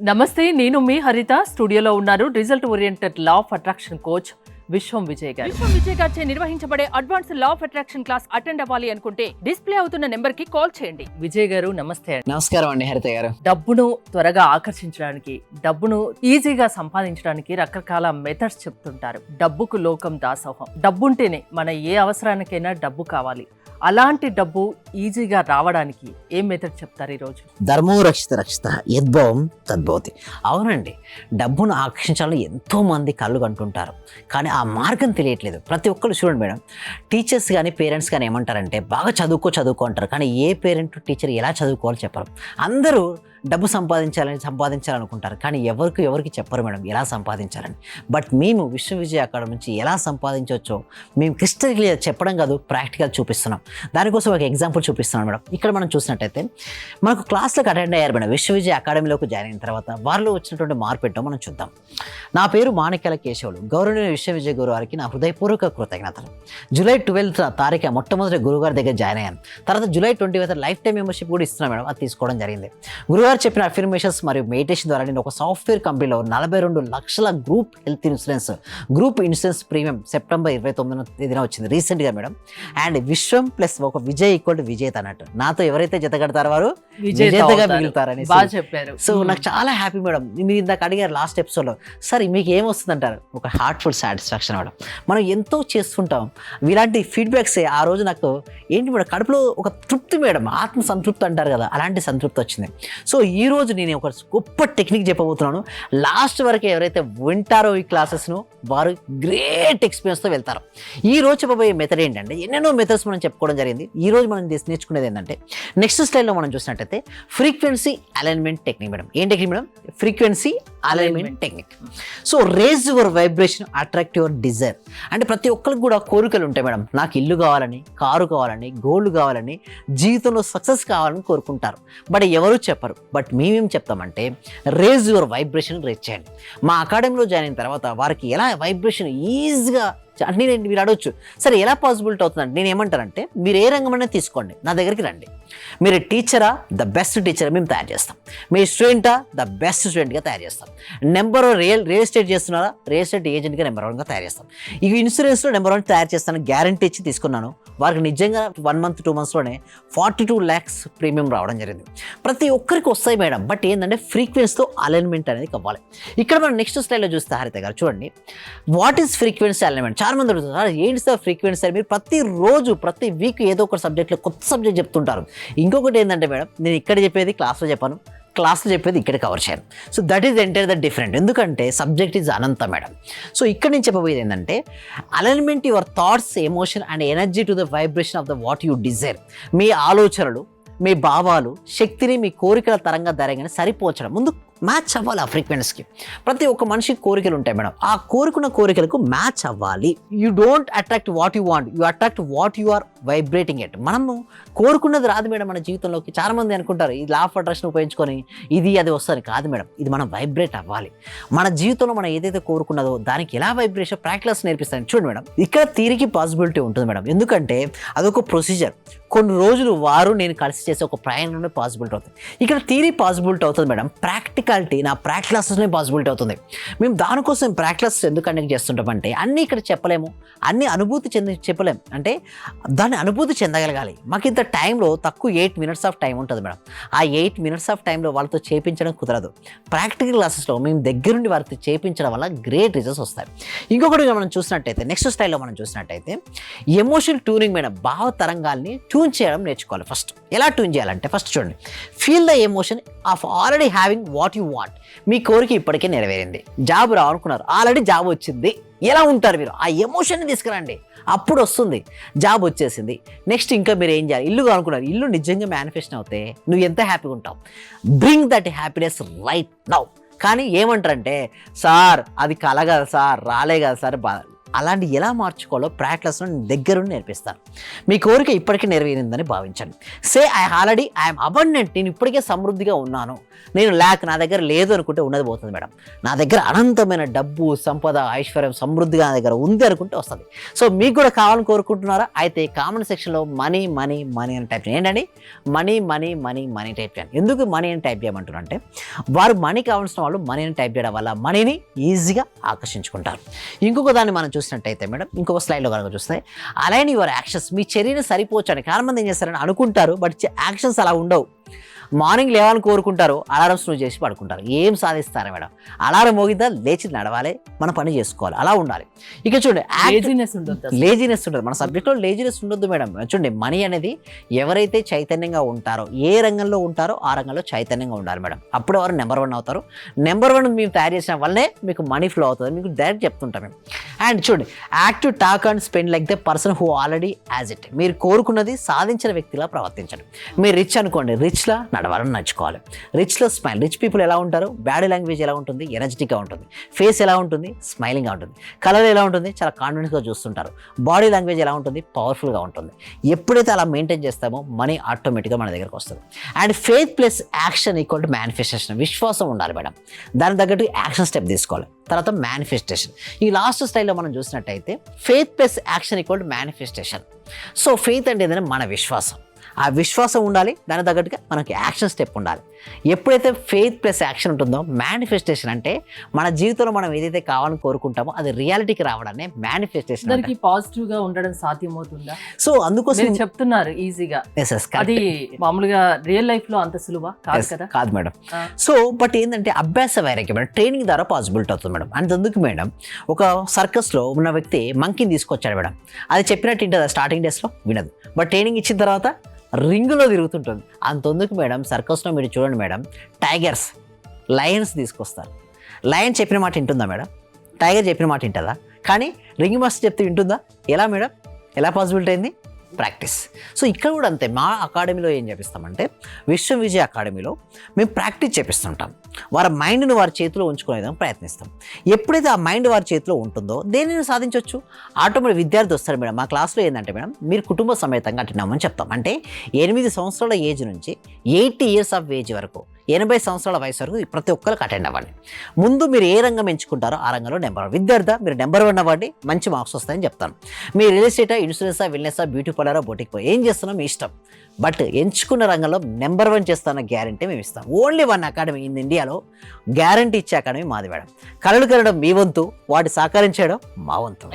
నమస్తే, నేను మీ హరిత. స్టూడియోలో ఉన్నారు result oriented law of attraction coach విశ్వం విజయ్ గారు. విశ్వం విజయ్ గారిచే నిర్వహించబడే advance law of attraction class attend అవ్వాలి అనుకుంటే డిస్ప్లే అవుతున్న నెంబర్ కి కాల్ చేయండి. విజయ్ గారు నమస్తే. నమస్కారం అండి హరిత గారు. డబ్బును త్వరగా ఆకర్షించడానికి, డబ్బును ఈజీగా సంపాదించడానికి రకరకాల మెథడ్స్ చెప్తుంటారు. డబ్బుకు లోకం దాసోహం. డబ్బుంటేనే మన ఏ అవసరానికైనా డబ్బు కావాలి. అలాంటి డబ్బు ఈజీగా రావడానికి ఏం మెథడ్ చెప్తారు ఈరోజు? ధర్మో రక్షిత రక్షిత యద్భవం తద్భవతి. అవునండి, డబ్బును ఆకర్షించాలని ఎంతో మంది కళ్ళు కంటుంటారు, కానీ ఆ మార్గం తెలియట్లేదు. ప్రతి ఒక్కరు చూడండి మేడం, టీచర్స్ కానీ పేరెంట్స్ కానీ ఏమంటారంటే బాగా చదువుకో అంటారు, కానీ ఏ పేరెంట్ టీచర్ ఎలా చదువుకోవాలో చెప్పరు. అందరూ డబ్బు సంపాదించాలనుకుంటారు, కానీ ఎవరికి చెప్పరు మేడం ఎలా సంపాదించాలని. బట్ మేము విశ్వవిజయ అకాడమీ నుంచి ఎలా సంపాదించవచ్చో మేము క్రిస్టల్ క్లియర్ చెప్పడం కాదు, ప్రాక్టికల్ చూపిస్తున్నాం. దానికోసం ఒక ఎగ్జాంపుల్ చూపిస్తున్నాం మేడం. ఇక్కడ మనం చూసినట్టయితే మనకు క్లాస్లకు అటెండ్ అయ్యారు మేడం. విశ్వవిజయ అకాడమీలోకి జాయిన్ అయిన తర్వాత వారిలో వచ్చినటువంటి మార్పు ఏంటో మనం చూద్దాం. నా పేరు మాణిక్యాల కేశవులు. గౌరవనీయ విశ్వవిజయ గురువు వారికి నా హృదయపూర్వక కృతజ్ఞతలు. జూలై 12th తారీఖు మొట్టమొదటి గురుగారి దగ్గర జాయిన్ అయ్యాను. తర్వాత July 20th life time membership కూడా ఇస్తున్నాం మేడం. అది తీసుకోవడం జరిగింది. గురుగారు చెప్పిన అఫర్మేషన్స్ మరియు మెడిటేషన్ ద్వారా నేను ఒక సాఫ్ట్వేర్ కంపెనీలో 42 లక్షల గ్రూప్ ఇన్సూరెన్స్ ప్రీమియం సెప్టెంబర్ 29న వచ్చింది రీసెంట్గా మేడం. అండ్ విశ్వం ప్లస్ ఒక విజయ్ ఈక్వల్ టు విజేత అన్నట్టు. నాతో ఎవరైతే జత కడతారో వారు విజేతగా మిగులుతారని చెప్పారు. సో నాకు చాలా హ్యాపీ మేడం. మీరు ఇందాక అడిగారు లాస్ట్ ఎపిసోడ్లో, సార్ మీకు ఏమొస్తుంది అంటారు? ఒక హార్ట్ఫుల్ సాటిస్ఫాక్షన్ మేడం. మనం ఎంతో చేస్తుంటాం, ఇలాంటి ఫీడ్బ్యాక్స్ ఆ రోజు నాకు ఏంటి మేడం, కడుపులో ఒక తృప్తి మేడం, ఆత్మ సంతృప్తి అంటారు కదా, అలాంటి సంతృప్తి వచ్చింది. సో ఈ రోజు నేను ఒక గొప్ప టెక్నిక్ చెప్పబోతున్నాను. లాస్ట్ వరకు ఎవరైతే వింటారో ఈ క్లాసెస్ను వారు గ్రేట్ ఎక్స్పీరియన్స్తో వెళ్తారు. ఈ రోజు చెప్పబోయే మెథడ్ ఏంటంటే, ఎన్నెన్నో మెథడ్స్ మనం చెప్పుకోవడం జరిగింది. ఈ రోజు మనం నేర్చుకునేది ఏంటంటే, నెక్స్ట్ స్లైడ్లో మనం చూసినట్టయితే ఫ్రీక్వెన్సీ అలైన్మెంట్ టెక్నిక్ మేడం. ఏం technique madam? Frequency alignment technique. So raise your vibration, attract your desire. అంటే ప్రతి ఒక్కరికి కూడా కోరికలు ఉంటాయి మేడం. నాకు ఇల్లు కావాలని, కారు కావాలని, గోల్డ్ కావాలని, జీవితంలో సక్సెస్ కావాలని కోరుకుంటారు, బట్ ఎవరు చెప్పరు. బట్ మేమేం చెప్తామంటే, రేజ్ యువర్ వైబ్రేషన్ రేజ్ చేయండి. మా అకాడమీలో జాయిన్ అయిన తర్వాత వారికి ఎలా వైబ్రేషన్ ఈజీగా అంటే మీరు అడగచ్చు, సరే ఎలా పాసిబిలిటీ అవుతుందంటే, నేను ఏమంటానంటే, మీరు ఏ రంగమైనా తీసుకోండి, నా దగ్గరికి రండి. మీరు టీచరా, ద బెస్ట్ టీచర్ మేము తయారు చేస్తాం. మీ స్టూడెంటా, ద బెస్ట్ స్టూడెంట్గా తయారు చేస్తాం. రియల్ ఎస్టేట్ చేస్తున్నారా, రియల్ ఎస్టేట్ ఏజెంట్గా నెంబర్ 1గా తయారు చేస్తాం. ఈ ఇన్సూరెన్స్లో నెంబర్ 1 తయారు చేస్తాను, గ్యారంటీ ఇచ్చి తీసుకున్నాను. వారికి నిజంగా 1 month 2 monthsలోనే 42 lakhs ప్రీమియం రావడం జరిగింది. ప్రతి ఒక్కరికి వస్తాయి మేడం, బట్ ఏంటంటే ఫ్రీక్వెన్సీతో అలైన్మెంట్ అనేది కావాలి. ఇక్కడ మనం నెక్స్ట్ స్లైడ్లో చూస్తే హరిత గారు చూడండి, వాట్ ఈస్ ఫ్రీక్వెన్సీ అలైన్మెంట్. చాలా మంది అడుగుతారు, ఏంటి సార్ ఫ్రీక్వెన్సీ అని. మీరు ప్రతిరోజు ప్రతి వీక్ ఏదో ఒక సబ్జెక్ట్లో కొత్త సబ్జెక్ట్ చెప్తుంటారు. ఇంకొకటి ఏంటంటే మేడం, నేను ఇక్కడ చెప్పేది క్లాస్లో చెప్పాను, క్లాస్లో చెప్పేది ఇక్కడ కవర్ చేయను. So that is entire the different, ఎందుకంటే subject is Anantha madam. So ఇక్కడ నేను చెప్పబోయేది ఏంటంటే, alignment your thoughts, emotion and energy to the vibration of the what you desire. మీ ఆలోచనలు, మీ భావాలు, శక్తిని మీ కోరికల తరంగా ధరంగానే సరిపోల్చడం, ముందు మ్యాచ్ అవ్వాలి ఆ ఫ్రీక్వెన్సీకి. ప్రతి ఒక్క మనిషికి కోరికలు ఉంటాయి మేడం, ఆ కోరుకున్న కోరికలకు మ్యాచ్ అవ్వాలి. You don't attract what you want, you attract what you are vibrating at. మనము కోరుకున్నది రాదు మేడం మన జీవితంలోకి. చాలా మంది అనుకుంటారు ఈ లా ఆఫ్ అట్రాక్షన్ ఉపయోగించుకొని ఇది అది వస్తుంది. కాదు మేడం, ఇది మనం వైబ్రేట్ అవ్వాలి. మన జీవితంలో మనం ఏదైతే కోరుకున్నదో దానికి ఎలా వైబ్రేషన్ ప్రాక్టీస్ నేర్పిస్తాను. చూడండి మేడం, ఇక్కడ థియరీకి పాసిబిలిటీ ఉంటుంది మేడం, ఎందుకంటే అదొక ప్రొసీజర్. కొన్ని రోజులు వారు నేను కలిసి చేసే ఒక ప్రయాణంలో పాసిబిలిటీ అవుతుంది. ఇక్కడ థియరీ పాసిబిలిటీ అవుతుంది మేడం, ప్రాక్టికాలిటీ నా ప్రాక్టీస్ క్లాసెస్లో పాసిబిలిటీ అవుతుంది. మేము దానికోసం ప్రాక్టీస్ క్లాసెస్ ఎందుకు కండక్ట్ చేస్తుంటామంటే, అన్నీ ఇక్కడ చెప్పలేము, అన్ని అనుభూతి చెప్పలేము, అంటే దాన్ని అనుభూతి చెందగలగాలి. మాకు ఇంత టైంలో తక్కువ 8 minutes ఆఫ్ టైం ఉంటుంది మేడం. ఆ 8 minutes ఆఫ్ టైంలో వాళ్ళతో చేయించడం కుదరదు. ప్రాక్టికల్ క్లాసెస్లో మేము దగ్గరుండి వారితో చేయించడం వల్ల గ్రేట్ రిజల్ట్స్ వస్తాయి. ఇంకొకటి మనం చూసినట్టయితే, నెక్స్ట్ స్టైల్లో మనం చూసినట్టయితే ఎమోషనల్ ట్యూనింగ్ మేడం. భావ తరంగాల్ని ట్యూన్ చేయడం నేర్చుకోవాలి. ఫస్ట్ ఎలా ట్యూన్ చేయాలంటే, ఫస్ట్ చూడండి, feel the emotion of already having what you want. మీ కోరిక ఇప్పటికే నెరవేరింది. జాబ్ రావాలనుకున్నారు, ఆల్రెడీ జాబ్ వచ్చింది. ఎలా ఉంటారు మీరు? ఆ ఎమోషన్ని తీసుకురండి, అప్పుడు వస్తుంది. జాబ్ వచ్చేసింది, నెక్స్ట్ ఇంకా మీరు ఏం చేయాలి? ఇల్లు అనుకున్నారు, ఇల్లు నిజంగా మేనిఫెస్టేషన్ అవుతే నువ్వు ఎంత హ్యాపీగా ఉంటావు. Bring that happiness right now. కానీ ఏమంటారంటే, సార్ అది కల కదా సార్, రాలే కదా సార్, అలాంటి ఎలా మార్చుకోవాలో ప్రాక్టీస్లో దగ్గరుండి నేర్పిస్తాను. మీ కోరిక ఇప్పటికీ నెరవేరిందని భావించండి. సే ఐఎమ్ అబండెంట్, నేను ఇప్పటికే సమృద్ధిగా ఉన్నాను. నేను నా దగ్గర లేదు అనుకుంటే ఉన్నది పోతుంది మేడం. నా దగ్గర అనంతమైన డబ్బు, సంపద, ఐశ్వర్యం, సమృద్ధిగా నా దగ్గర ఉంది అనుకుంటే వస్తుంది. సో మీకు కూడా కావాలని కోరుకుంటున్నారా? అయితే కామెంట్ సెక్షన్లో మనీ మనీ మనీ అని టైప్ చేయండి. ఏంటండి money money money money type చేయండి. ఎందుకు మనీ అని టైప్ చేయమంటున్నా అంటే వారు మనీ కావాల్సిన వాళ్ళు మనీ అని టైప్ చేయడం వల్ల మనీని ఈజీగా ఆకర్షించుకుంటారు. ఇంకొక దాన్ని మనం చూసినట్టయితే మేడం, ఇంకొక స్లైడ్లో కనుక చూస్తే అలైన్ యువర్ యాక్షన్స్, మీ చర్యను సరిపోవచ్చని. చాలా మంది ఏం చేస్తారని అనుకుంటారు, బట్ యాక్షన్స్ అలా ఉండవు. మార్నింగ్ లేవాలని కోరుకుంటారు, అలారం స్నూజ్ చేసి పడుకుంటారు. ఏం సాధిస్తారా మేడం? అలారం మోగిద్దా, లేచి నడవాలి, మన పని చేసుకోవాలి, అలా ఉండాలి. ఇక చూడండి లేజినెస్ ఉండదు. మన సబ్జెక్ట్లో లేజినెస్ ఉండొద్దు మేడం. చూడండి మనీ అనేది ఎవరైతే చైతన్యంగా ఉంటారో, ఏ రంగంలో ఉంటారో ఆ రంగంలో చైతన్యంగా ఉండాలి మేడం. అప్పుడు వారు నెంబర్ 1 అవుతారు. నెంబర్ 1 మేము తయారు చేసిన వల్లే మీకు మనీ ఫ్లో అవుతుంది, మీకు డైరెక్ట్ చెప్తుంటాం మేము. అండ్ చూడండి active talk and spend like the person who already as it. మీరు కోరుకున్నది సాధించిన వ్యక్తిలా ప్రవర్తించండి. మీరు రిచ్ అనుకోండి, రిచ్లా నడవాలని నడుచుకోవాలి. రిచ్లో స్మైల్. రిచ్ పీపుల్ ఎలా ఉంటారు? బాడీ లాంగ్వేజ్ ఎలా ఉంటుంది? ఎనర్జెటిక్గా ఉంటుంది. ఫేస్ ఎలా ఉంటుంది? స్మైలింగ్గా ఉంటుంది. కలర్ ఎలా ఉంటుంది? చాలా కాన్ఫిడెన్స్గా చూస్తుంటారు. బాడీ లాంగ్వేజ్ ఎలా ఉంటుంది? పవర్ఫుల్గా ఉంటుంది. ఎప్పుడైతే అలా మెయింటైన్ చేస్తామో మనీ ఆటోమేటిక్గా మన దగ్గరకు వస్తుంది. And faith plus action equal to manifestation. విశ్వాసం ఉండాలి మేడం, దాని తగ్గట్టు యాక్షన్ స్టెప్ తీసుకోవాలి. తర్వాత మేనిఫెస్టేషన్. ఈ లాస్ట్ స్టైల్లో మనం చూసినట్టయితే faith plus action equal to manifestation. So faith అంటే ఏదైనా మన విశ్వాసం, ఆ విశ్వాసం ఉండాలి, దాని తగ్గట్టుగా మనకి యాక్షన్ స్టెప్ ఉండాలి. ఎప్పుడైతే ఫెయిత్ ప్లస్ యాక్షన్ ఉంటుందో మేనిఫెస్టేషన్ అంటే మన జీవితంలో మనం ఏదైతే కావాలని కోరుకుంటామో అది రియాలిటీకి రావడాన్ని మేనిఫెస్టేషన్. పాజిటివ్ గా ఉండడం సాధ్యమవుతుందా? సో అందుకోసం చెప్తున్నారు ఈజీగా. అది మామూలుగా రియల్ లైఫ్ లో అంత సులువా కాదు కదా? కాదు మేడం. సో బట్ ఏంటంటే అభ్యాస వైరాగ్యం మేడం, ట్రైనింగ్ ద్వారా పాసిబిలిటీ అవుతుంది మేడం. అందుకు మేడం ఒక సర్కస్లో ఉన్న వ్యక్తి మంకీని తీసుకొచ్చాడు మేడం. అది చెప్పినట్టు వింటుందా? స్టార్టింగ్ డేస్లో వినదు, బట్ ట్రైనింగ్ ఇచ్చిన తర్వాత రింగులో తిరుగుతుంటుంది. అంతెందుకు మేడం, సర్కస్లో మీరు చూడండి మేడం, టైగర్స్, లయన్స్ తీసుకొస్తారు. లయన్ చెప్పిన మాట వింటుందా మేడం? టైగర్ చెప్పిన మాట వింటుందా? కానీ రింగ్ మాస్టర్ చెప్తే వింటుందా? ఎలా మేడం? ఎలా పాసిబిలిటీ అయింది? ప్రాక్టీస్. సో ఇక్కడ కూడా అంతే. మా అకాడమీలో ఏం చేపిస్తామంటే విశ్వ విజయ అకాడమీలో మేము ప్రాక్టీస్ చేపిస్తుంటాం. వారి మైండ్ని వారి చేతిలో ఉంచుకునే విధంగా ప్రయత్నిస్తాం. ఎప్పుడైతే ఆ మైండ్ వారి చేతిలో ఉంటుందో దేనిని సాధించవచ్చు. ఆటోమేటిక్ విద్యార్థి వస్తారు మేడం. మా క్లాస్లో ఏంటంటే మేడం మీరు కుటుంబ సమేతంగా అటెండ్ అవ్వమని చెప్తాం. అంటే 8 సంవత్సరాల ఏజ్ నుంచి 80 years ఆఫ్ ఏజ్ వరకు, 80 సంవత్సరాల వయసు వరకు ప్రతి ఒక్కరికి అటెండ్ అవ్వండి. ముందు మీరు ఏ రంగం ఎంచుకుంటారో ఆ రంగంలో నెంబర్ 1 విద్యార్థి మీరు నెంబర్ 1 అవ్వండి, మంచి మార్క్స్ వస్తాయని చెప్తాను. మీ రియల్ ఎస్టేటా, ఇన్సూరెన్సా, వెల్నెస్సా, బ్యూటీ పార్లరా, బొటిక్ ఏం చేస్తున్నా మీ ఇష్టం, బట్ ఎంచుకున్న రంగంలో నెంబర్ 1 చేస్తాన్న గ్యారంటీ మేము ఇస్తాం. ఓన్లీ 1 అకాడమీ ఇన్ ఇండియాలో గ్యారంటీ ఇచ్చే అకాడమీ మాది మేడం. కళలు కలడం మీ వంతు, వాటి సహకరించడం మా వంతు.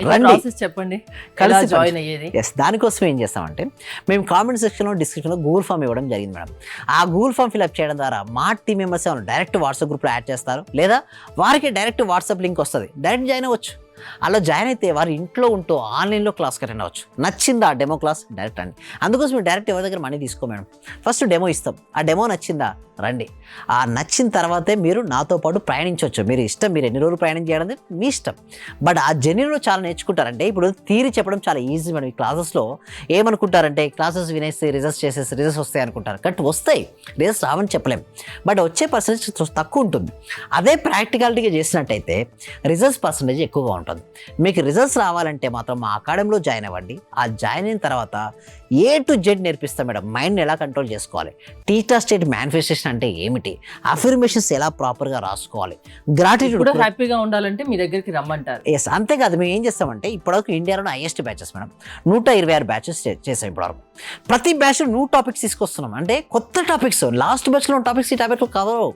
చెప్పండి కలిసి జాయిన్ అయ్యేది. ఎస్, దానికోసం ఏం చేస్తామంటే మేము కామెంట్ సెక్షన్లో, డిస్క్రిప్షన్లో గూగుల్ ఫామ్ ఇవ్వడం జరిగింది మేడం. ఆ గూగుల్ ఫామ్ ఫిల్అప్ చేయడం ద్వారా మా టీం మెంబర్స్ ఏమైనా డైరెక్ట్ వాట్సాప్ గ్రూప్లో యాడ్ చేస్తారు, లేదా వారికి డైరెక్ట్ వాట్సాప్ లింక్ వస్తుంది, డైరెక్ట్ జాయిన్ అవ్వచ్చు. అలా జాయిన్ అయితే వారు ఇంట్లో ఉంటూ ఆన్లైన్లో క్లాస్కి అటెండ్ అవ్వచ్చు. నచ్చిందా డెమో క్లాస్, డైరెక్ట్ రండి. అందుకోసం మీరు డైరెక్ట్ ఎవరి దగ్గర మనీ తీసుకో మేడం. ఫస్ట్ డెమో ఇస్తాం, ఆ డెమో నచ్చిందా రండి. ఆ నచ్చిన తర్వాతే మీరు నాతో పాటు ప్రయాణించవచ్చు. మీరు ఇష్టం, మీరు ఎన్ని రోజులు ప్రయాణం చేయడం మీ ఇష్టం. బట్ ఆ జర్నీలో చాలా నేర్చుకుంటారంటే ఇప్పుడు థియరీ చెప్పడం చాలా ఈజీ మేడం. ఈ క్లాసెస్లో ఏమనుకుంటారంటే క్లాసెస్ వినేసి రిజల్ట్స్ వస్తాయి అనుకుంటారు. కరెక్ట్ వస్తాయి, రిజల్ట్స్ రావని చెప్పలేం, బట్ వచ్చే పర్సెంటేజ్ తక్కువ ఉంటుంది. అదే ప్రాక్టికాలిటీగా చేసినట్టయితే రిజల్ట్స్ పర్సెంటేజ్ ఎక్కువగా ఉంటుంది. మీకు రిజల్ట్స్ రావాలంటే మాత్రం మా అకాడమీలో జాయిన్ అవ్వండి. ఆ జాయిన్ అయిన తర్వాత A to Z నేర్పిస్తాం మేడం. మైండ్ని ఎలా కంట్రోల్ చేసుకోవాలి, టీటా స్టేట్ మేనిఫెస్టేషన్ అంటే ఏమిటి, అఫర్మేషన్స్ ఎలా ప్రాపర్గా రాసుకోవాలి, గ్రాటిట్యూడ్ హ్యాపీగా ఉండాలంటే మీ దగ్గరికి రమ్మంటారు. ఎస్, అంతేకాదు మేము ఏం చేస్తామంటే ఇప్పటివరకు ఇండియాలో హైయెస్ట్ బ్యాచెస్ మేడం 126 బ్యాచెస్ చేసాం ఇప్పటివరకు. ప్రతి బ్యాచ్ న్యూ టాపిక్స్ తీసుకొస్తున్నాం. అంటే కొత్త టాపిక్స్, లాస్ట్ బ్యాచ్లో ఉన్న టాపిక్స్ ఈ టాపిక్లో కవర్.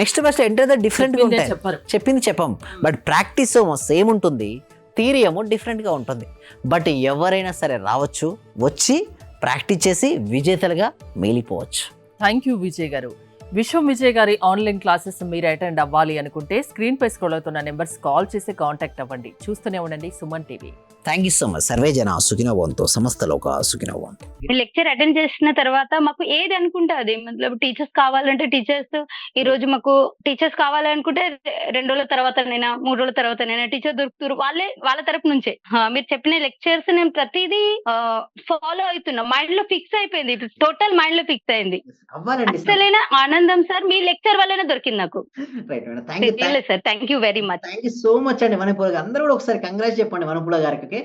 నెక్స్ట్ బ్యాచ్లో ఎంటర్ డిఫరెంట్గా ఉంటాయి, చెప్పింది చెప్పాం, బట్ ప్రాక్టీస్ సేమ్ ఉంటుంది, థియరీ ఏమో డిఫరెంట్గా ఉంటుంది. బట్ ఎవరైనా సరే రావచ్చు, వచ్చి ప్రాక్టీస్ చేసి విజేతలుగా మిగిలిపోవచ్చు. థ్యాంక్ యూ విజయ్ గారు. విశ్వం విజయ్ గారి ఆన్లైన్ క్లాసెస్ మీరు అటెండ్ అవ్వాలి అనుకుంటే స్క్రీన్ పై స్క్రోల్ అవుతున్న నెంబర్స్ కాల్ చేసి కాంటాక్ట్ అవ్వండి. చూస్తూనే ఉండండి Suman TV. Thank you so much. Survey జన సుఖినో భవంతు, సమస్త లోక సుఖినో భవంతు. లెక్చర్ అటెండ్ చేసిన తర్వాత మాకు ఏది అనుకుంటే అది మతలబ్ టీచర్స్ కావాలంటే టీచర్స్ ఈ రోజు మాకు టీచర్స్ కావాలనుకుంటే 2 రోజుల తర్వాతనైనా 3 రోజుల తర్వాతనైనా టీచర్ దొరుకుతారు వాళ్ళ తరపు నుంచే మీరు చెప్పిన లెక్చర్స్ నేను ప్రతిదీ ఫాలో అవుతున్నా మైండ్ లో ఫిక్స్ అయిపోయింది టోటల్ మైండ్ లో ఫిక్స్ అయింది అవ్వాలండి అసలైన ఆనందం సార్ మీ లెక్చర్ వల్లనే దొరికింది నాకు right madam thank you sir thank you very much so much అండి వనపూల గారు అందరూ కూడా ఒకసారి కంగ్రాట్స్ చెప్పండి వనపూల గారికి